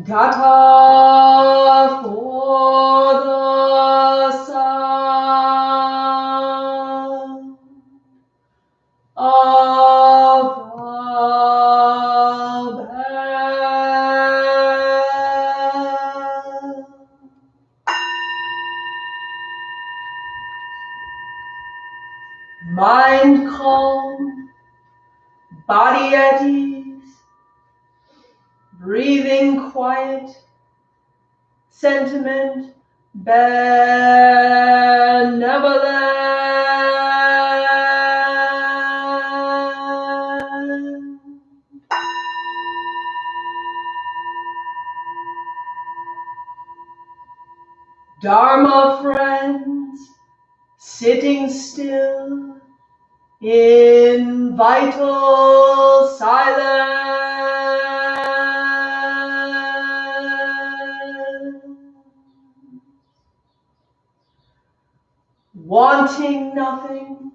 Gata for the sound of the bell. Mind calm, body at ease, breathing quiet, sentiment benevolent. Dharma friends, sitting still in vital silence, wanting nothing,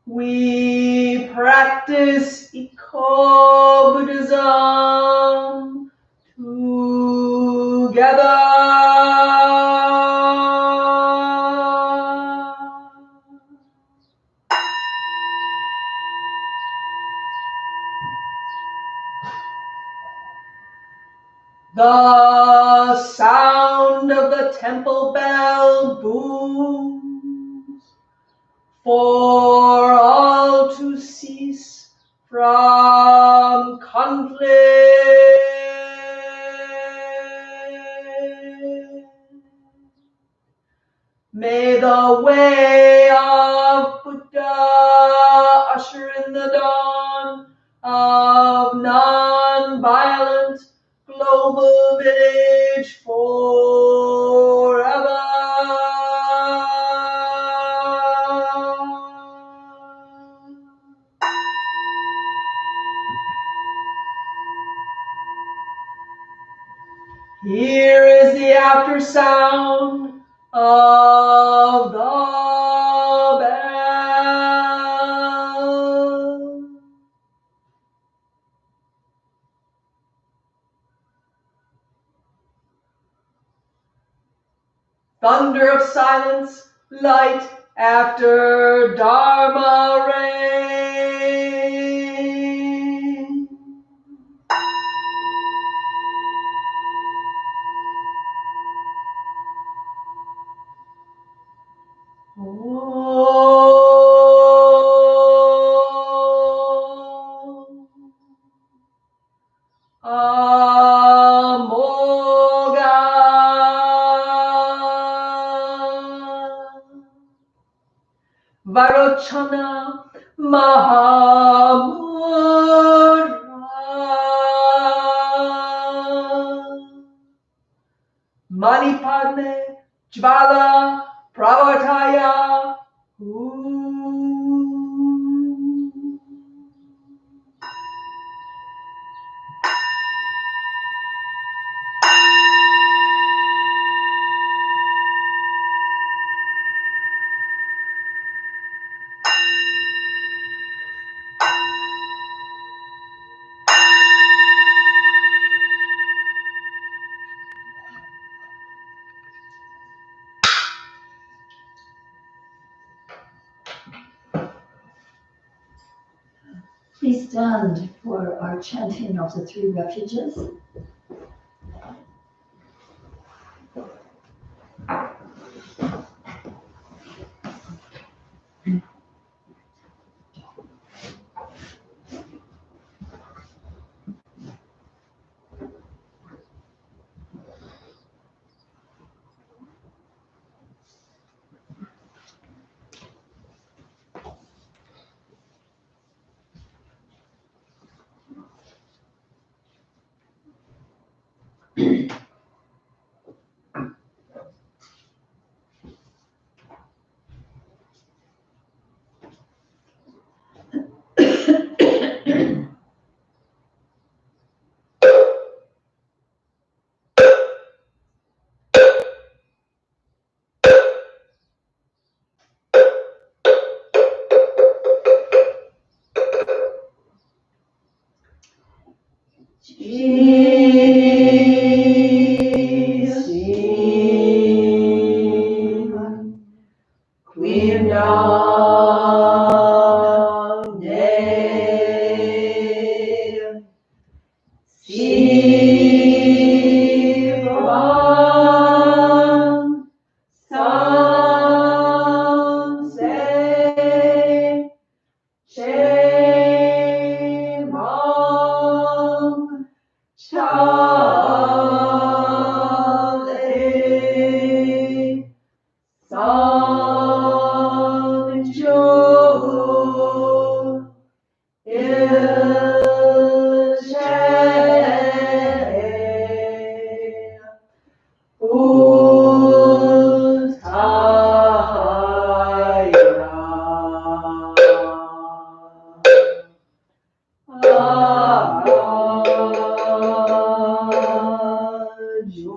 we practice Eco-Buddhism together. The sound of the temple bell booms for all to cease from conflict. May the way of Buddha usher in the dawn of non-violent global village forever. Here is the after sound of the bell. Thunder of silence, light after Dharma rain. Amoga Varochana Mahamudra Manipadme Jvala Pravartaya. Please stand for our chanting of the three refuges. Shivam Samse Shemam Chale Sanjo Shemam Chale Sanjo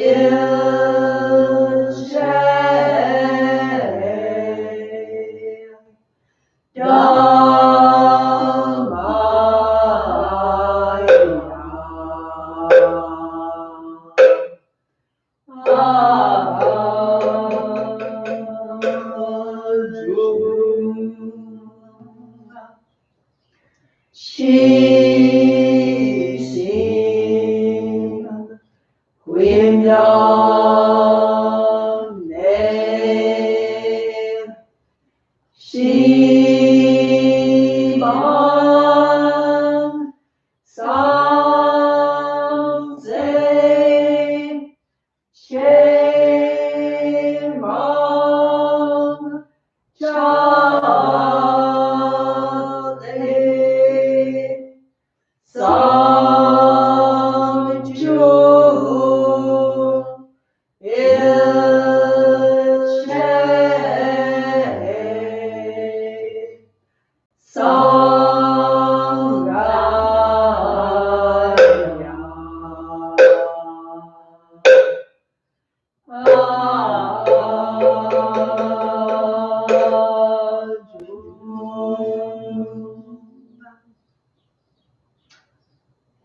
Ilche Shishim Quimyam Shimam Samse Shemam Chale Sanjo Ilche Sangraya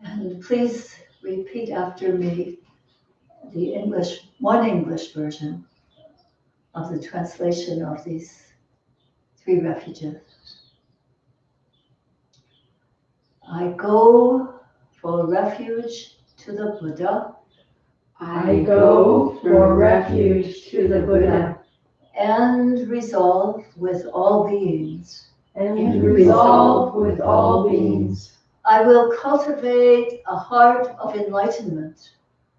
And please repeat after me the one English version of the translation of these three refuges. I go for refuge to the Buddha. I go for refuge to the Buddha And resolve with all beings. and resolve with all beings. I will cultivate a heart of enlightenment.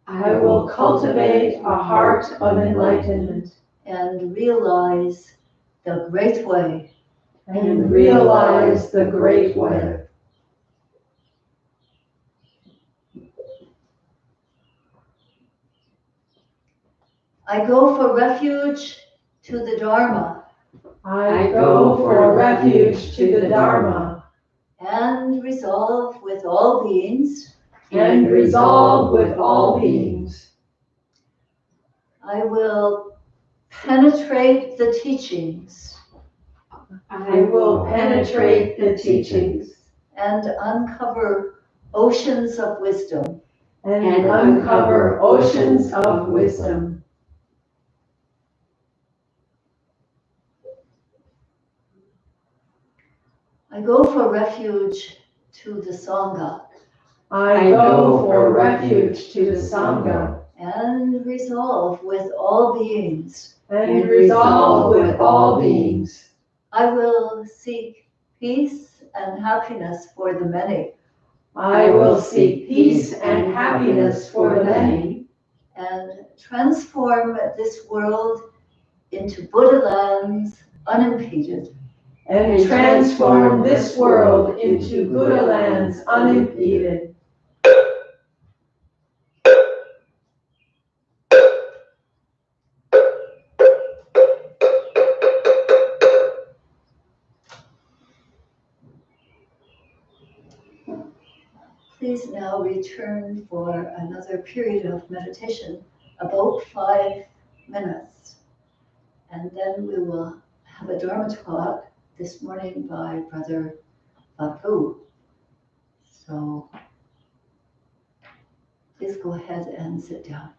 I will cultivate a heart of enlightenment And realize the great way. and realize the great way. I go for refuge to the Dharma. I go for refuge to the Dharma And resolve with all beings. and resolve with all beings. I will penetrate the teachings I will penetrate the teachings and uncover oceans of wisdom. and uncover oceans of wisdom. I go for refuge to the Sangha. I go for refuge to the Sangha And resolve with all beings. and resolve with all beings. I will seek peace and happiness for the many. I will seek peace and happiness for the many And transform this world into Buddha lands unimpeded. and transform this world into Buddha lands unimpeded. please now return for another period of meditation, about 5 minutes. And then we will have a Dharma talk this morning by Brother Bapu. So please go ahead and sit down.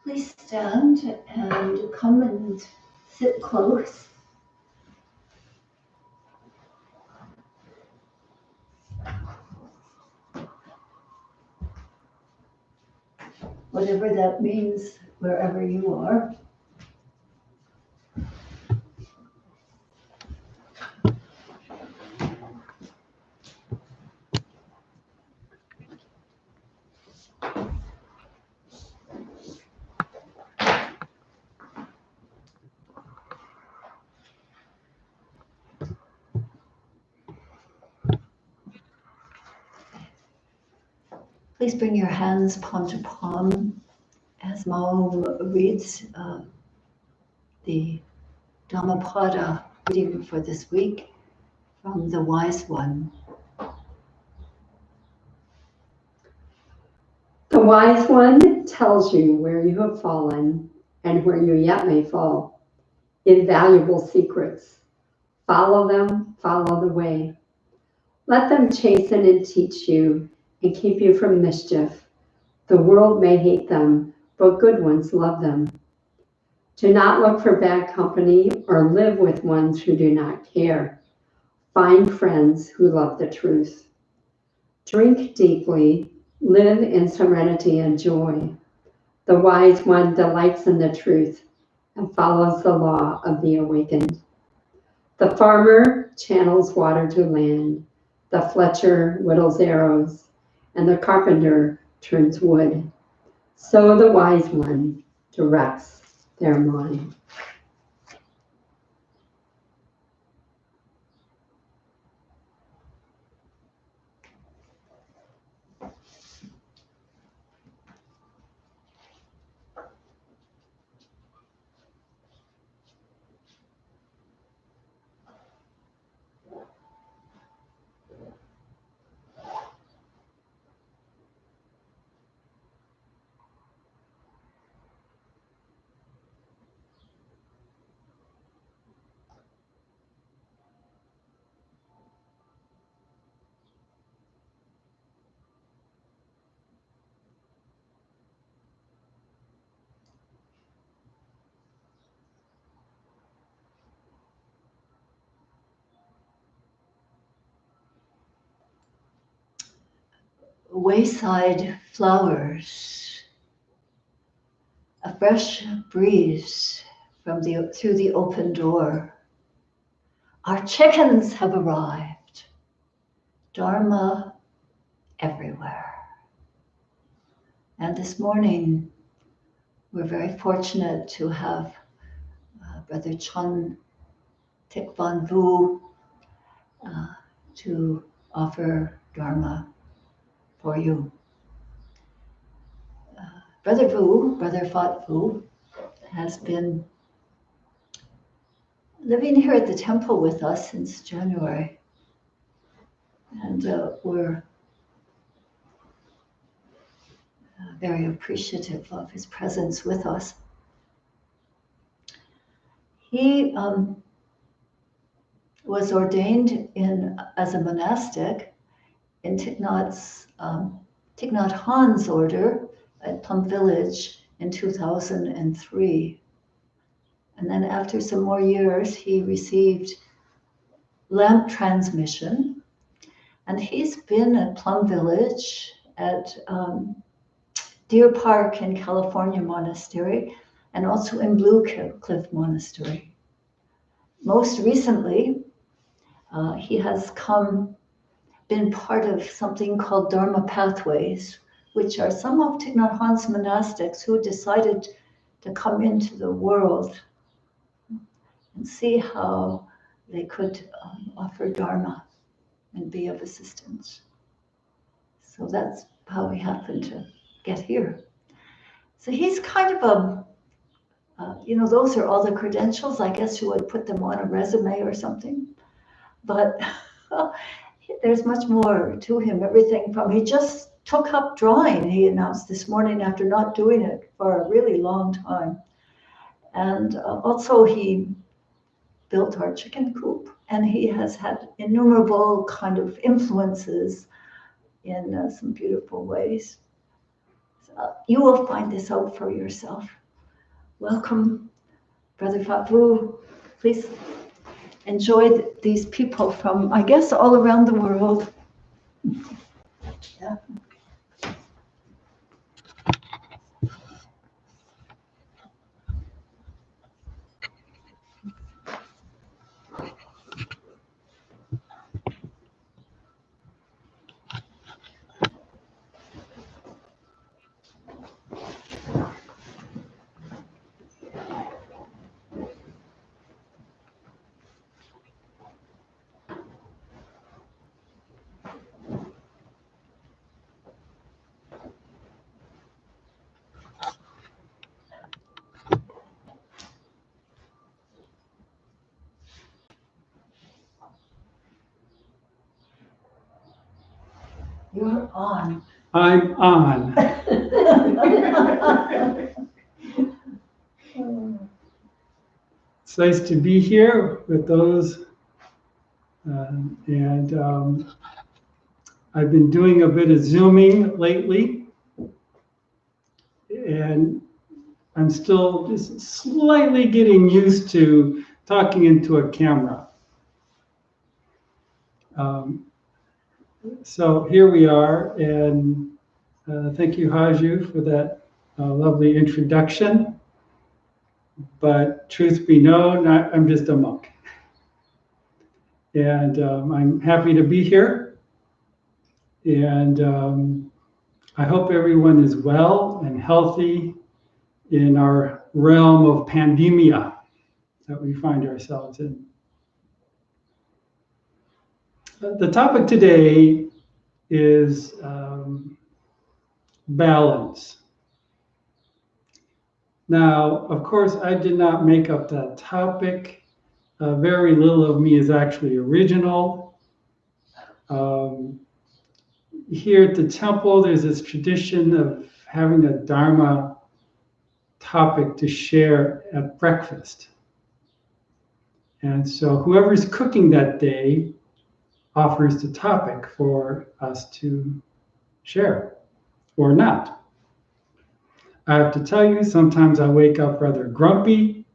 Please stand and come and sit close. Whatever that means, wherever you are. Please bring your hands palm to palm as Mao reads the Dhammapada reading for this week from the Wise One. The wise one tells you where you have fallen and where you yet may fall. Invaluable secrets. Follow them, follow the way. Let them chasten and teach you and keep you from mischief. The world may hate them, but good ones love them. Do not look for bad company or live with ones who do not care. Find friends who love the truth. Drink deeply, live in serenity and joy. The wise one delights in the truth and follows the law of the awakened. The farmer channels water to land. The fletcher whittles arrows, and the carpenter turns wood. So the wise one directs their mind. Wayside flowers, a fresh breeze through the open door. Our chickens have arrived. Dharma everywhere. And this morning, we're very fortunate to have Brother Chun Thich Van Vu to offer Dharma for you. Brother Phat Vu, has been living here at the temple with us since January. And we're very appreciative of his presence with us. He was ordained as a monastic in Thich Nhat Hanh's order at Plum Village in 2003. And then after some more years, he received lamp transmission. And he's been at Plum Village, at Deer Park in California Monastery, and also in Blue Cliff Monastery. Most recently, he has been part of something called Dharma Pathways, which are some of Thich Nhat Hanh's monastics who decided to come into the world and see how they could offer Dharma and be of assistance. So that's how we happened to get here. So he's kind of those are all the credentials. I guess you would put them on a resume or something. But there's much more to him. Everything from, he just took up drawing, he announced this morning, after not doing it for a really long time. And also he built our chicken coop, and he has had innumerable kind of influences in some beautiful ways. So You will find this out for yourself. Welcome, Brother Fabu. Please enjoy these people from, I guess, all around the world. Yeah. You're on. I'm on. It's nice to be here with those. I've been doing a bit of Zooming lately. And I'm still just slightly getting used to talking into a camera. So here we are, and thank you, Haju, for that lovely introduction. But truth be known, I'm just a monk. And I'm happy to be here. And I hope everyone is well and healthy in our realm of pandemia that we find ourselves in. The topic today is balance. Now, of course, I did not make up that topic. Very little of me is actually original. Here at the temple, there's this tradition of having a Dharma topic to share at breakfast. And so whoever's cooking that day offers the topic for us to share or not. I have to tell you, sometimes I wake up rather grumpy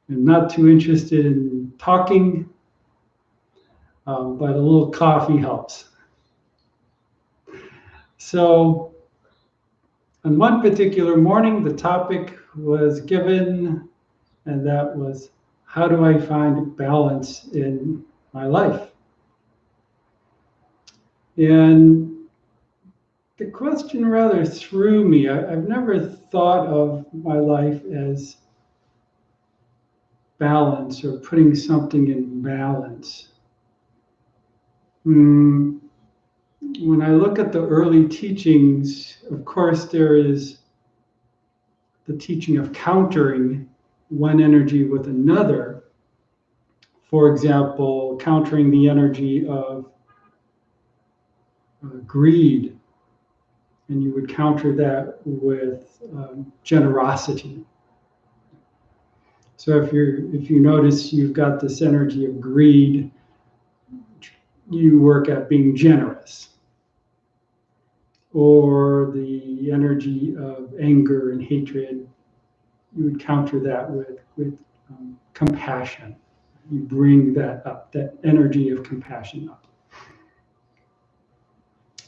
and not too interested in talking, but a little coffee helps. So on one particular morning, the topic was given, and that was, how do I find balance in my life? And the question rather threw me. I've never thought of my life as balance or putting something in balance. When I look at the early teachings, of course, there is the teaching of countering one energy with another. For example, countering the energy of greed, and you would counter that with generosity. So if you notice you've got this energy of greed, you work at being generous. Or the energy of anger and hatred, you would counter that with compassion. You bring that up, that energy of compassion up.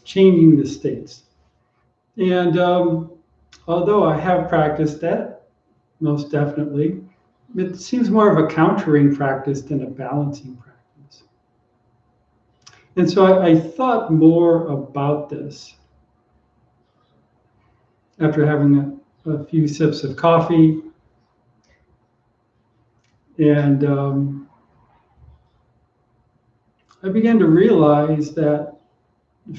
Changing the states. And although I have practiced that, most definitely, it seems more of a countering practice than a balancing practice. And so I thought more about this after having a few sips of coffee. And I began to realize that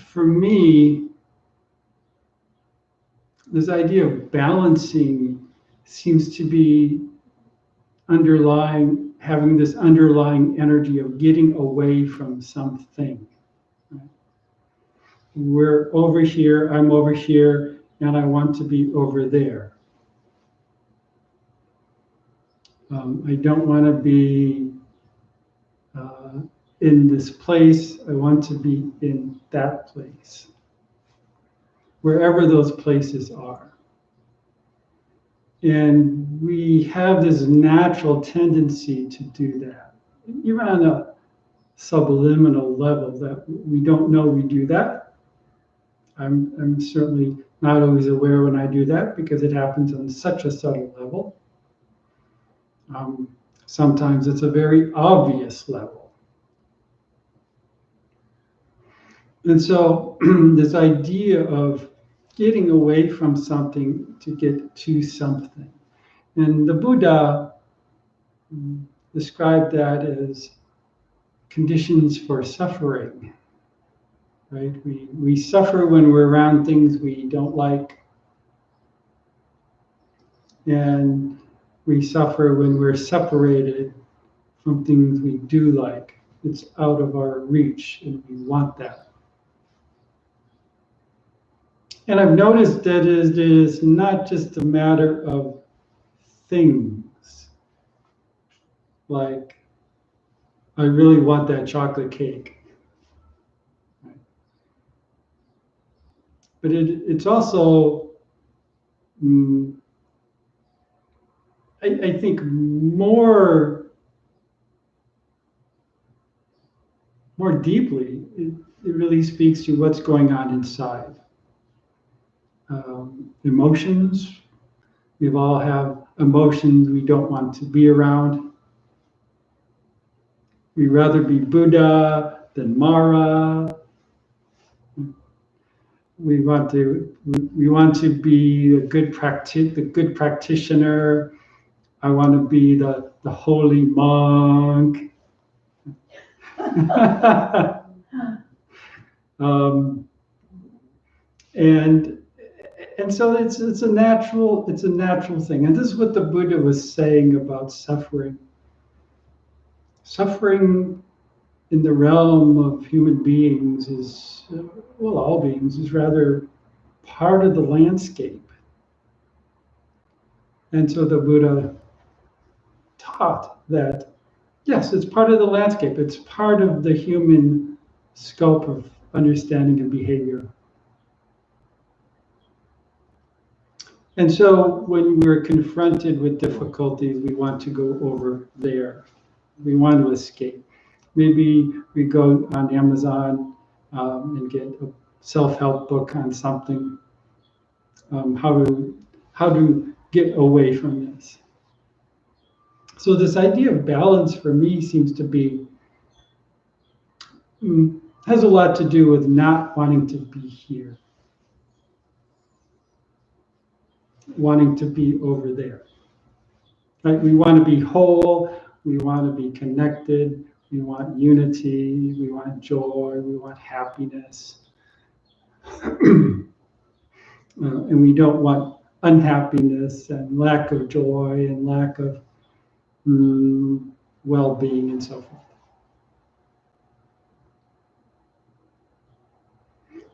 for me, this idea of balancing seems to be having this underlying energy of getting away from something. Right? We're over here, I'm over here, and I want to be over there. I don't want to be in this place, I want to be in that place. Wherever those places are. And we have this natural tendency to do that, even on a subliminal level, that we don't know we do that. I'm certainly not always aware when I do that because it happens on such a subtle level. Sometimes it's a very obvious level. And so this idea of getting away from something to get to something. And the Buddha described that as conditions for suffering, right? We suffer when we're around things we don't like. And we suffer when we're separated from things we do like. It's out of our reach and we want that. And I've noticed that it is not just a matter of things. Like, I really want that chocolate cake. But it's also, I think, more deeply, it really speaks to what's going on inside. Emotions. We all have emotions we don't want to be around. We'd rather be Buddha than Mara. We want to be the good practitioner. I want to be the holy monk. And so it's a natural thing. And this is what the Buddha was saying about suffering. Suffering in the realm of human beings is, well, all beings, is rather part of the landscape. And so the Buddha taught that, yes, it's part of the landscape. It's part of the human scope of understanding and behavior. And so when we're confronted with difficulties, we want to go over there. We want to escape. Maybe we go on Amazon and get a self-help book on something, how to get away from this. So this idea of balance for me seems to be, has a lot to do with not wanting to be here. Wanting to be over there. Right? We want to be whole, we want to be connected, we want unity, we want joy, we want happiness. And we don't want unhappiness and lack of joy and lack of well-being and so forth.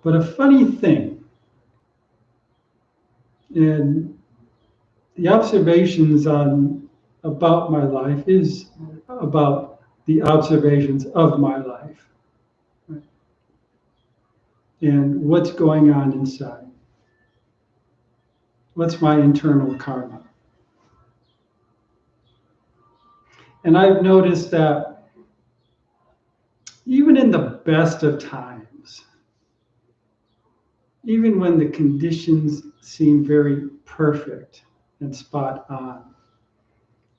But a funny thing, and the observations about my life is about the observations of my life, right? And what's going on inside. What's my internal karma? And I've noticed that even in the best of times, even when the conditions seem very perfect and spot on,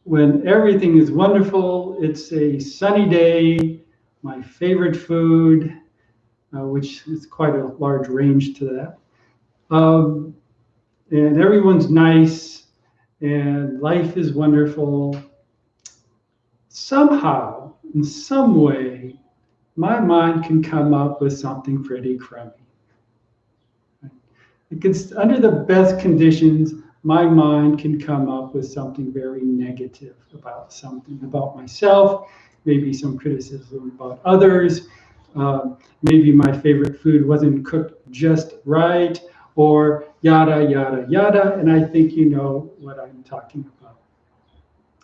when everything is wonderful, it's a sunny day, my favorite food, which is quite a large range to that, and everyone's nice, and life is wonderful. Somehow, in some way, my mind can come up with something pretty crummy. Because under the best conditions, my mind can come up with something very negative about something, about myself, maybe some criticism about others, maybe my favorite food wasn't cooked just right, or yada, yada, yada, and I think you know what I'm talking about.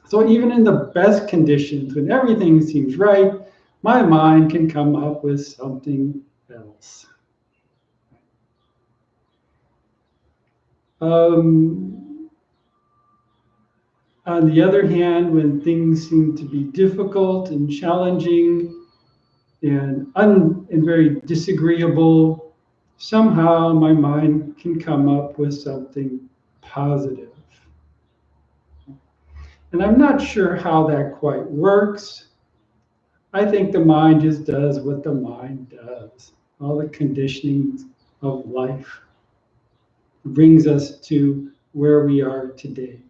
So even in the best conditions, when everything seems right, my mind can come up with something else. On the other hand, when things seem to be difficult and challenging and very disagreeable, somehow my mind can come up with something positive. And I'm not sure how that quite works. I think the mind just does what the mind does. All the conditionings of life brings us to where we are today.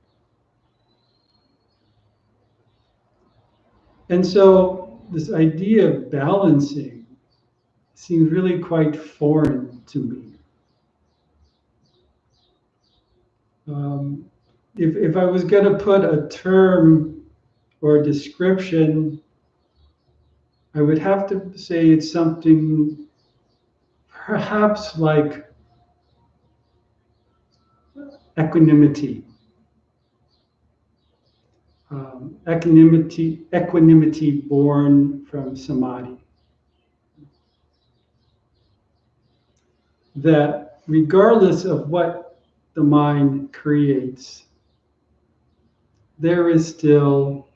And so this idea of balancing seems really quite foreign to me. If I was going to put a term or a description, I would have to say it's something perhaps like equanimity. Equanimity born from samadhi. That regardless of what the mind creates, there is still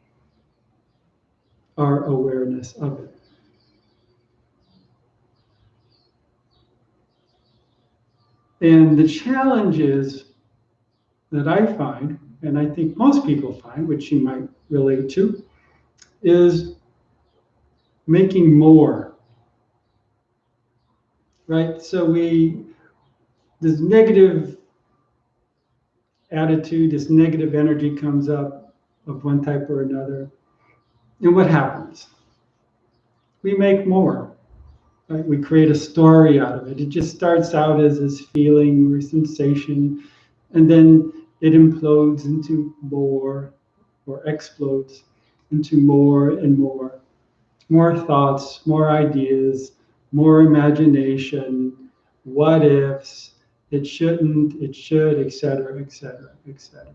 our awareness of it. And the challenges that I find, and I think most people find, which you might relate to, is making more. Right? So this negative attitude, this negative energy comes up of one type or another. And what happens? We make more. Right? We create a story out of it. It just starts out as this feeling or sensation, and then it implodes into more, or explodes into more and more. More thoughts, more ideas, more imagination, what ifs, it shouldn't, it should, etc., etc., etc.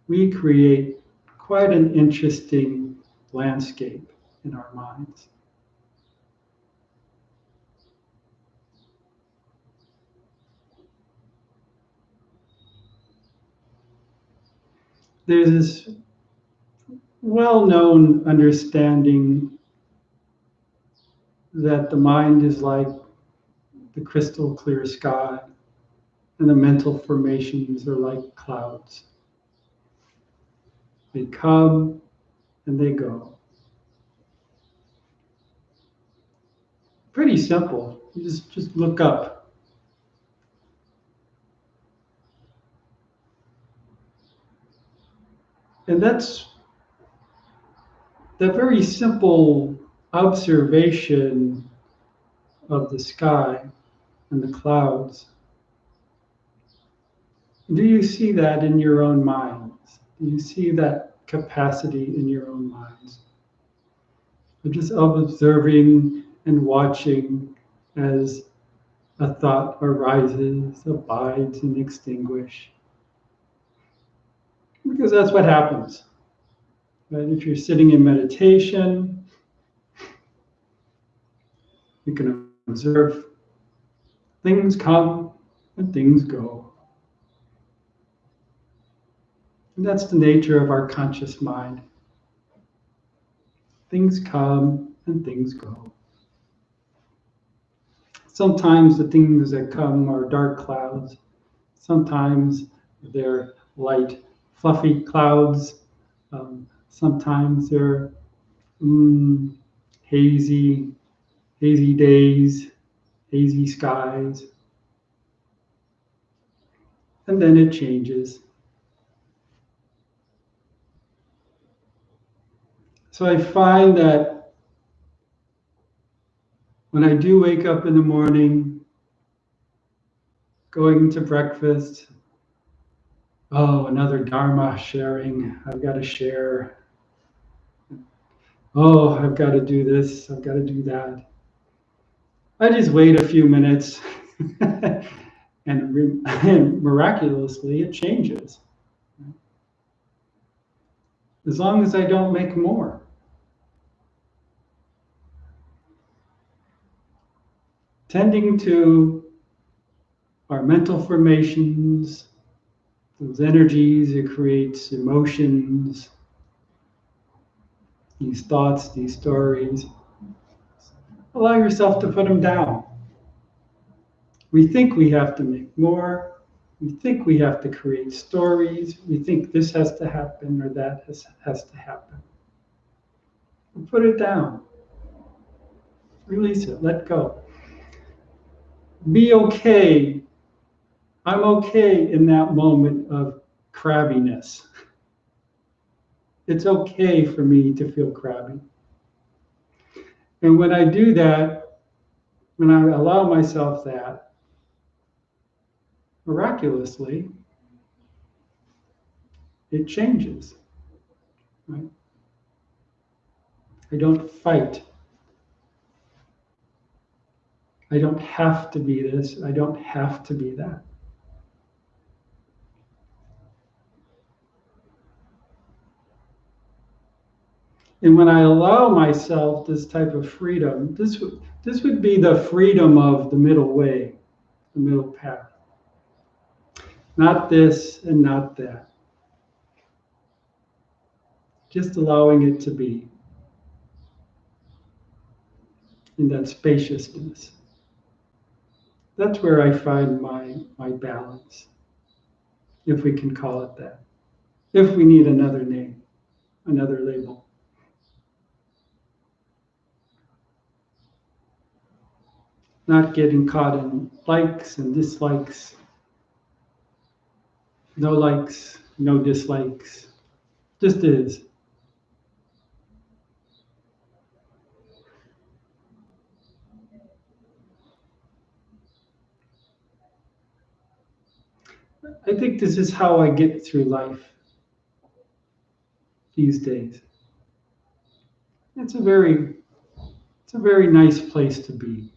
We create quite an interesting landscape in our minds. There's this well-known understanding that the mind is like the crystal clear sky, and the mental formations are like clouds. They come and they go. Pretty simple. You just look up. And that's that very simple observation of the sky and the clouds. Do you see that in your own minds? Do you see that capacity in your own minds? Of just observing and watching as a thought arises, abides, and extinguishes. Because that's what happens. Right? If you're sitting in meditation, you can observe things come and things go. And that's the nature of our conscious mind. Things come and things go. Sometimes the things that come are dark clouds. Sometimes they're light, fluffy clouds. Sometimes they're hazy days, hazy skies. And then it changes. So I find that when I do wake up in the morning, going to breakfast, oh, another Dharma sharing, I've got to share. Oh, I've got to do this, I've got to do that. I just wait a few minutes and miraculously it changes. As long as I don't make more. Tending to our mental formations, those energies, it creates emotions, these thoughts, these stories. Allow yourself to put them down. We think we have to make more. We think we have to create stories. We think this has to happen or that has to happen. Put it down. Release it. Let go. Be okay. I'm okay in that moment of crabbiness. It's okay for me to feel crabby. And when I do that, when I allow myself that, miraculously, it changes. Right? I don't fight. I don't have to be this. I don't have to be that. And when I allow myself this type of freedom, this would be the freedom of the middle way, the middle path. Not this and not that. Just allowing it to be in that spaciousness. That's where I find my balance, if we can call it that. If we need another name, another label. Not getting caught in likes and dislikes. No likes, no dislikes. Just is. I think this is how I get through life these days. It's a very nice place to be.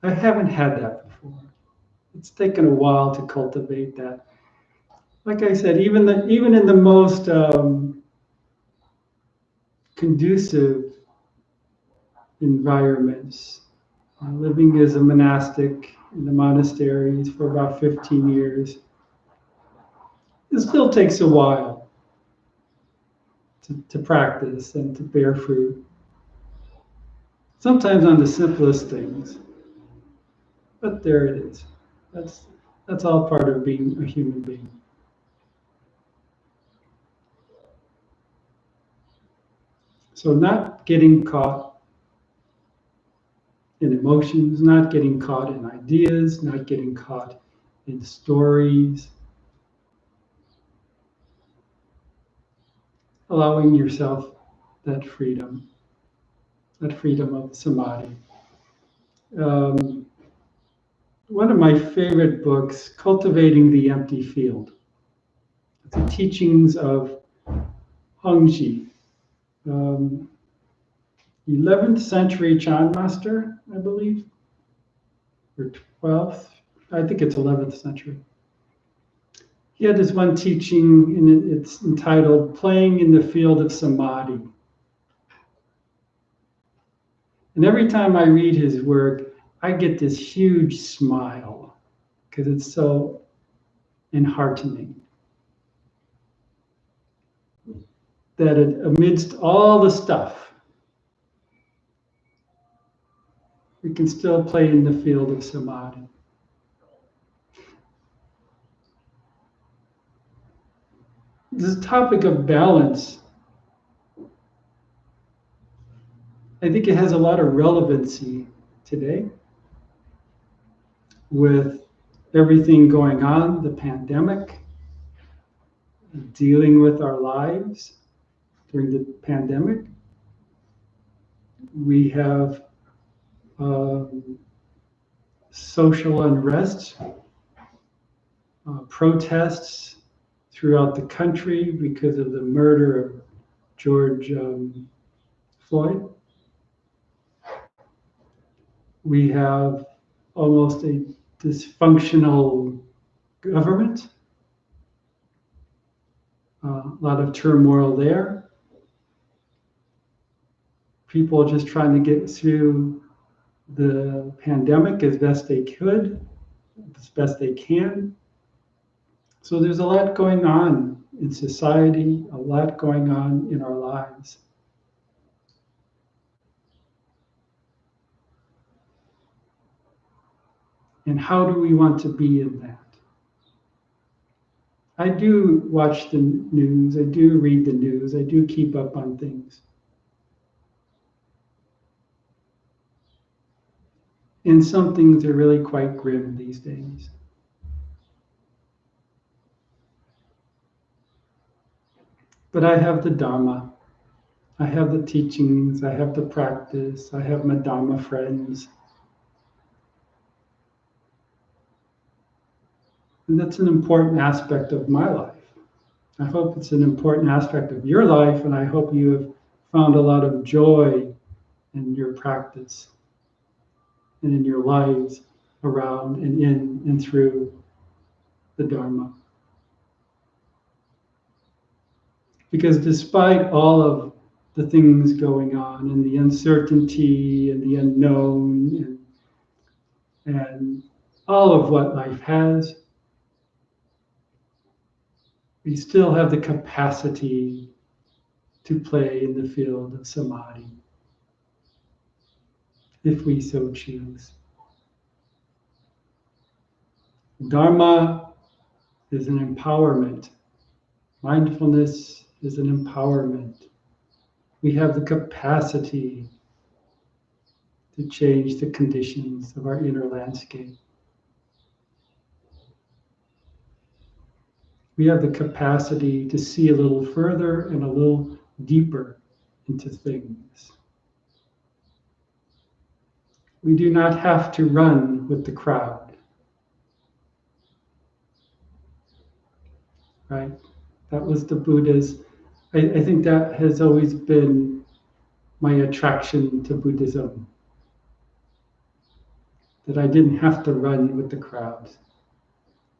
I haven't had that before. It's taken a while to cultivate that. Like I said, even in the most conducive environments, living as a monastic in the monasteries for about 15 years, it still takes a while to practice and to bear fruit. Sometimes on the simplest things, but there it is. That's all part of being a human being. So not getting caught in emotions, not getting caught in ideas, not getting caught in stories. Allowing yourself that freedom of samadhi. One of my favorite books, Cultivating the Empty Field. The teachings of Hongzhi. 11th century Chan master, I believe, or 12th. I think it's 11th century. He had this one teaching, and it's entitled Playing in the Field of Samadhi. And every time I read his work, I get this huge smile because it's so enheartening. That amidst all the stuff, we can still play in the field of samadhi. This topic of balance, I think it has a lot of relevancy today with everything going on, the pandemic, dealing with our lives during the pandemic. We have social unrest, protests throughout the country because of the murder of George Floyd. We have almost a dysfunctional government, a lot of turmoil there. People just trying to get through the pandemic as best they could, as best they can. So there's a lot going on in society, a lot going on in our lives. And how do we want to be in that? I do watch the news, I do read the news, I do keep up on things. And some things are really quite grim these days. But I have the Dharma, I have the teachings, I have the practice, I have my Dharma friends. And that's an important aspect of my life. I hope it's an important aspect of your life, and I hope you have found a lot of joy in your practice and in your lives around and in and through the Dharma. Because despite all of the things going on and the uncertainty and the unknown and all of what life has, we still have the capacity to play in the field of samadhi, if we so choose. Dharma is an empowerment. Mindfulness is an empowerment. We have the capacity to change the conditions of our inner landscape. We have the capacity to see a little further and a little deeper into things. We do not have to run with the crowd. Right? That was the Buddha's. I think that has always been my attraction to Buddhism. That I didn't have to run with the crowds.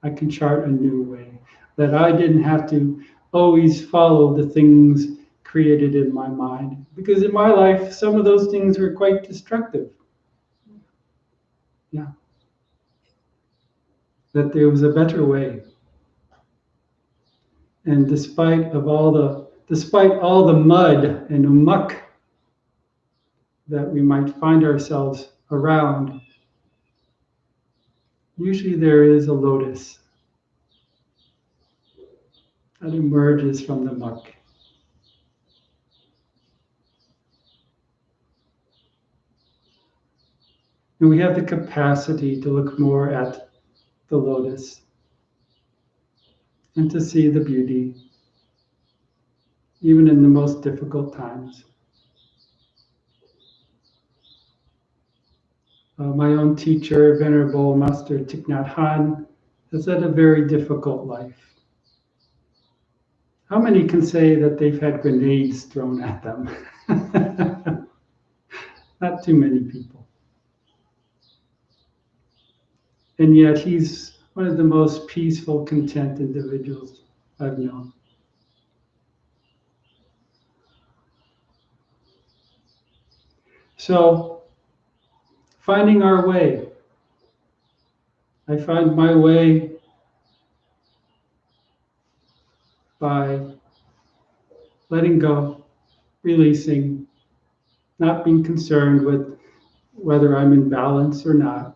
I can chart a new way. That I didn't have to always follow the things created in my mind. Because in my life, some of those things were quite destructive. Yeah. That there was a better way. And despite all the mud and muck that we might find ourselves around, usually there is a lotus that emerges from the muck. And we have the capacity to look more at the lotus and to see the beauty, even in the most difficult times. My own teacher, Venerable Master Thich Nhat Hanh, has had a very difficult life. How many can say that they've had grenades thrown at them? Not too many people. And yet he's one of the most peaceful, content individuals I've known. So, finding our way. I find my way by letting go, releasing, not being concerned with whether I'm in balance or not,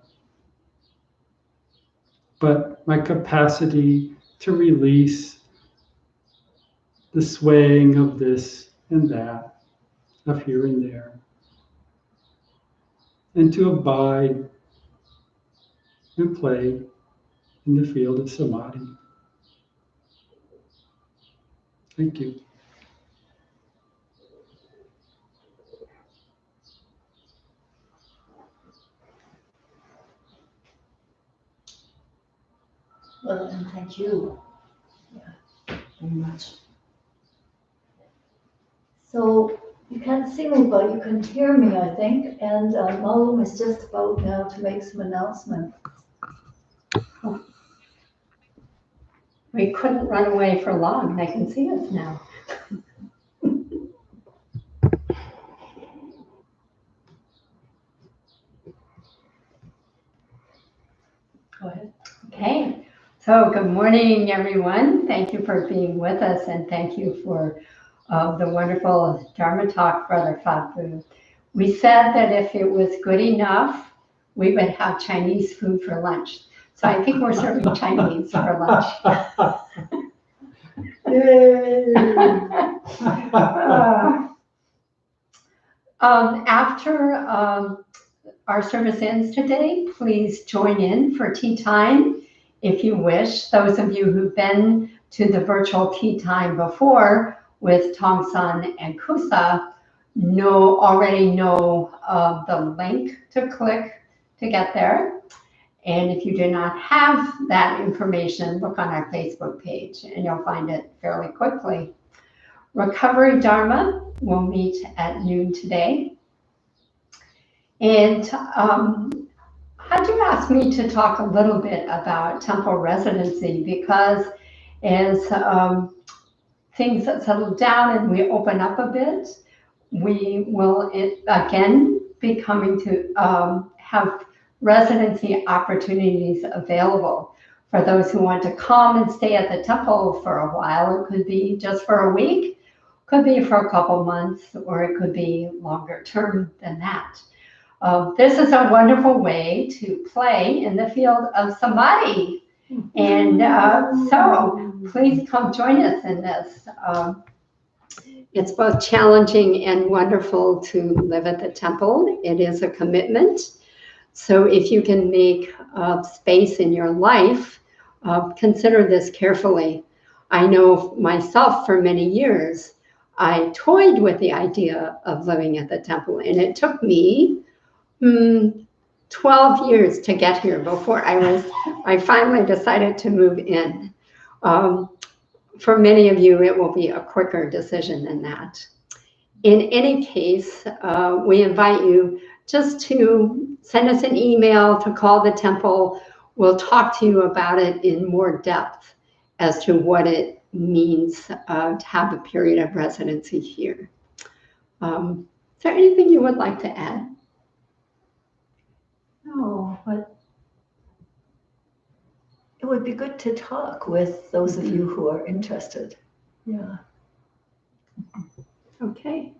but my capacity to release the swaying of this and that, of here and there, and to abide and play in the field of samadhi. Thank you. Well, and thank you very much. So you can't see me, but you can hear me, I think. And Malum is just about now to make some announcements. We couldn't run away for long. They can see us now. Go ahead. Okay. So good morning, everyone. Thank you for being with us, and thank you for the wonderful Dharma talk, Brother Fabu. We said that if it was good enough, we would have Chinese food for lunch. So I think we're serving Chinese for lunch. Yay! After our service ends today, please join in for tea time if you wish. Those of you who've been to the virtual tea time before with Tongsan and Kusa already know the link to click to get there. And if you do not have that information, look on our Facebook page and you'll find it fairly quickly. Recovery Dharma will meet at noon today. And Hadu asked me to talk a little bit about temple residency because as things settle down and we open up a bit, we will again be coming to have residency opportunities available for those who want to come and stay at the temple for a while. It could be just for a week, could be for a couple months, or it could be longer term than that. This is a wonderful way to play in the field of samadhi. And so please come join us in this. It's both challenging and wonderful to live at the temple. It is a commitment. So if you can make space in your life, consider this carefully. I know myself for many years, I toyed with the idea of living at the temple, and it took me 12 years to get here before I finally decided to move in. For many of you, it will be a quicker decision than that. In any case, we invite you just to send us an email, to call the temple. We'll talk to you about it in more depth as to what it means to have a period of residency here. Is there anything you would like to add? No, but it would be good to talk with those of you who are interested. Yeah. Okay.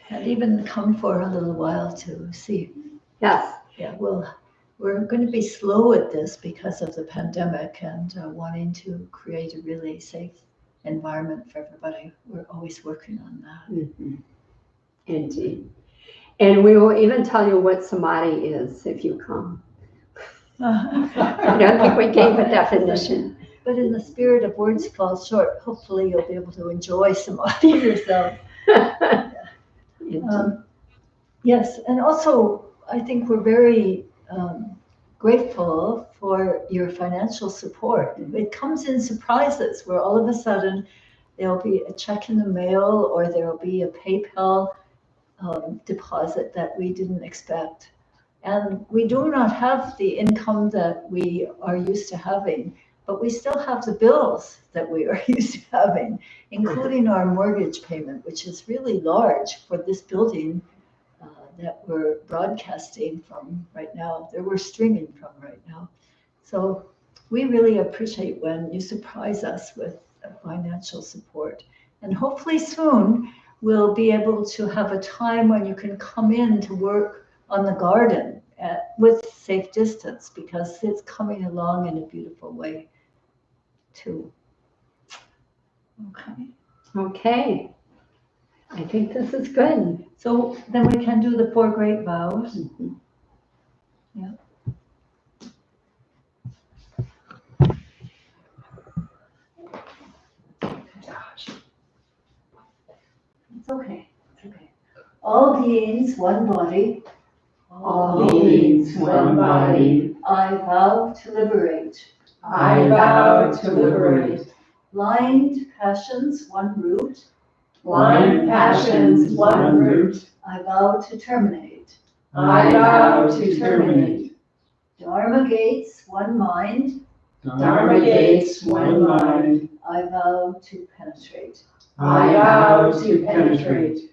And even come for a little while to see. Yes. Yeah, we're going to be slow at this because of the pandemic and wanting to create a really safe environment for everybody. We're always working on that. Mm-hmm. Indeed. And we will even tell you what samadhi is if you come. I don't think we gave a definition. But in the spirit of words fall short, hopefully you'll be able to enjoy samadhi yourself. Yes, and also I think we're very grateful for your financial support. It comes in surprises where all of a sudden there'll be a check in the mail or there'll be a PayPal deposit that we didn't expect. And we do not have the income that we are used to having, but we still have the bills that we are used to having, including our mortgage payment, which is really large for this building that we're broadcasting from right now, that we're streaming from right now. So we really appreciate when you surprise us with financial support. And hopefully soon we'll be able to have a time when you can come in to work on the garden with safe distance, because it's coming along in a beautiful way too. Okay. Okay. I think this is good. So then we can do the 4 great vows. Mm-hmm. Yeah. It's okay. It's okay. All beings, one body. All beings, one body. I vow to liberate. I vow to liberate. Blind passions, one root. Blind passions, one root. I vow to terminate. I vow to terminate. Dharma gates, one mind. Dharma gates, one mind. I vow to penetrate. I vow to penetrate.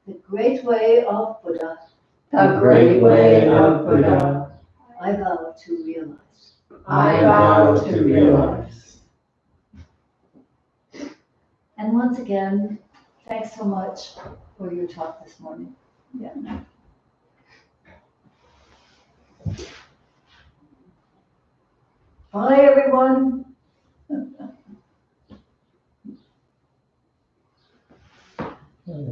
The great way of Buddha. The great way of Buddha. I vow to realize. I vow to realize. And once again, thanks so much for your talk this morning. Yeah. Bye, everyone.